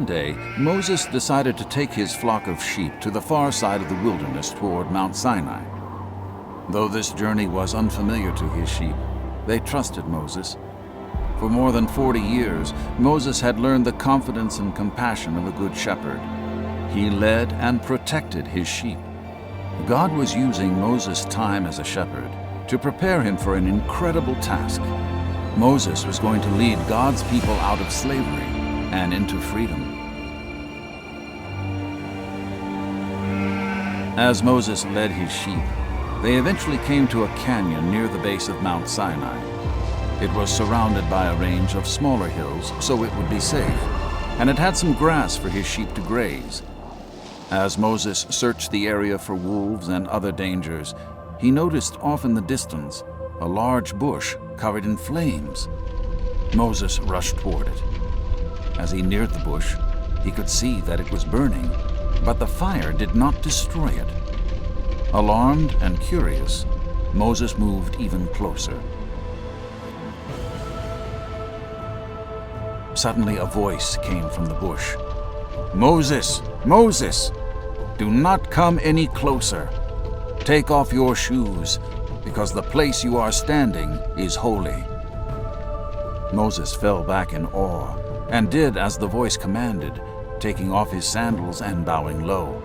One day, Moses decided to take his flock of sheep to the far side of the wilderness toward Mount Sinai. Though this journey was unfamiliar to his sheep, they trusted Moses. For more than 40 years, Moses had learned the confidence and compassion of a good shepherd. He led and protected his sheep. God was using Moses' time as a shepherd to prepare him for an incredible task. Moses was going to lead God's people out of slavery and into freedom. As Moses led his sheep, they eventually came to a canyon near the base of Mount Sinai. It was surrounded by a range of smaller hills, so it would be safe, and it had some grass for his sheep to graze. As Moses searched the area for wolves and other dangers, he noticed off in the distance a large bush covered in flames. Moses rushed toward it. As he neared the bush, he could see that it was burning, but the fire did not destroy it. Alarmed and curious, Moses moved even closer. Suddenly a voice came from the bush. "Moses, Moses, do not come any closer. Take off your shoes, because the place you are standing is holy." Moses fell back in awe and did as the voice commanded, taking off his sandals and bowing low.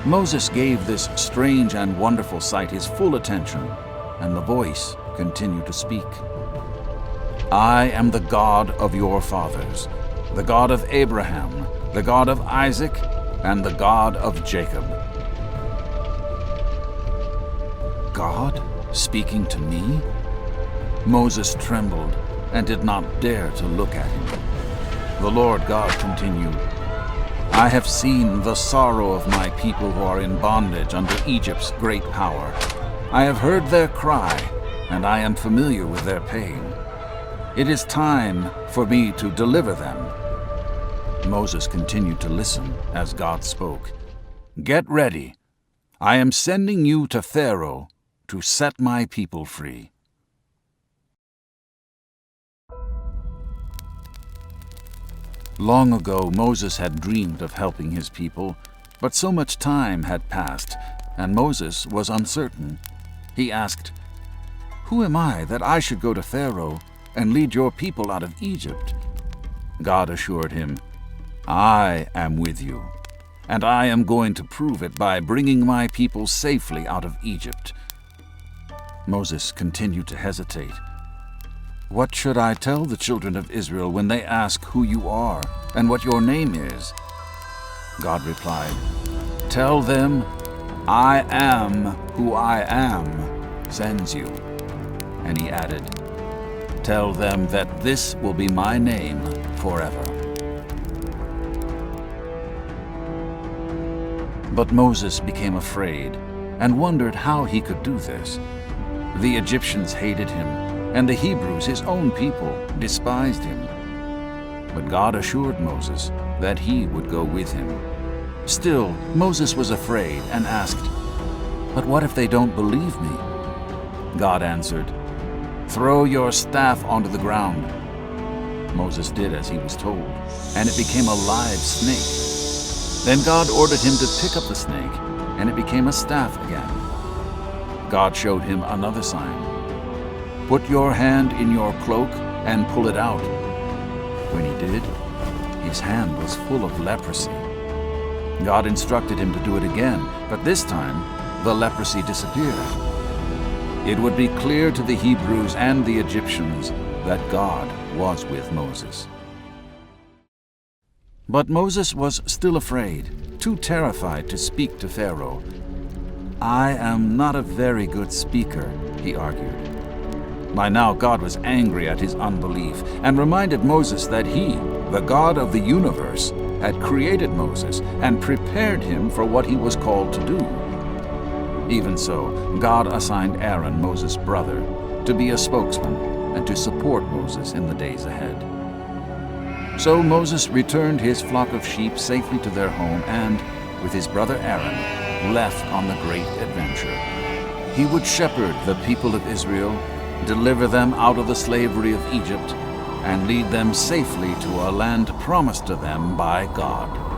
Moses gave this strange and wonderful sight his full attention, and the voice continued to speak. "I am the God of your fathers, the God of Abraham, the God of Isaac, and the God of Jacob." God speaking to me? Moses trembled and did not dare to look at him. The Lord God continued, "I have seen the sorrow of my people who are in bondage under Egypt's great power. I have heard their cry, and I am familiar with their pain. It is time for me to deliver them." Moses continued to listen as God spoke. "Get ready. I am sending you to Pharaoh to set my people free." Long ago, Moses had dreamed of helping his people, but so much time had passed, and Moses was uncertain. He asked, "Who am I that I should go to Pharaoh and lead your people out of Egypt?" God assured him, "I am with you, and I am going to prove it by bringing my people safely out of Egypt." Moses continued to hesitate. "What should I tell the children of Israel when they ask who you are and what your name is?" God replied, "Tell them, I am who I am sends you." And he added, "Tell them that this will be my name forever." But Moses became afraid and wondered how he could do this. The Egyptians hated him, and the Hebrews, his own people, despised him. But God assured Moses that he would go with him. Still, Moses was afraid and asked, "But what if they don't believe me?" God answered, "Throw your staff onto the ground." Moses did as he was told, and it became a live snake. Then God ordered him to pick up the snake, and it became a staff again. God showed him another sign. "Put your hand in your cloak and pull it out." When he did, his hand was full of leprosy. God instructed him to do it again, but this time the leprosy disappeared. It would be clear to the Hebrews and the Egyptians that God was with Moses. But Moses was still afraid, too terrified to speak to Pharaoh. "I am not a very good speaker," he argued. By now God was angry at his unbelief and reminded Moses that he, the God of the universe, had created Moses and prepared him for what he was called to do. Even so, God assigned Aaron, Moses' brother, to be a spokesman and to support Moses in the days ahead. So Moses returned his flock of sheep safely to their home and, with his brother Aaron, left on the great adventure. He would shepherd the people of Israel, deliver them out of the slavery of Egypt, and lead them safely to a land promised to them by God.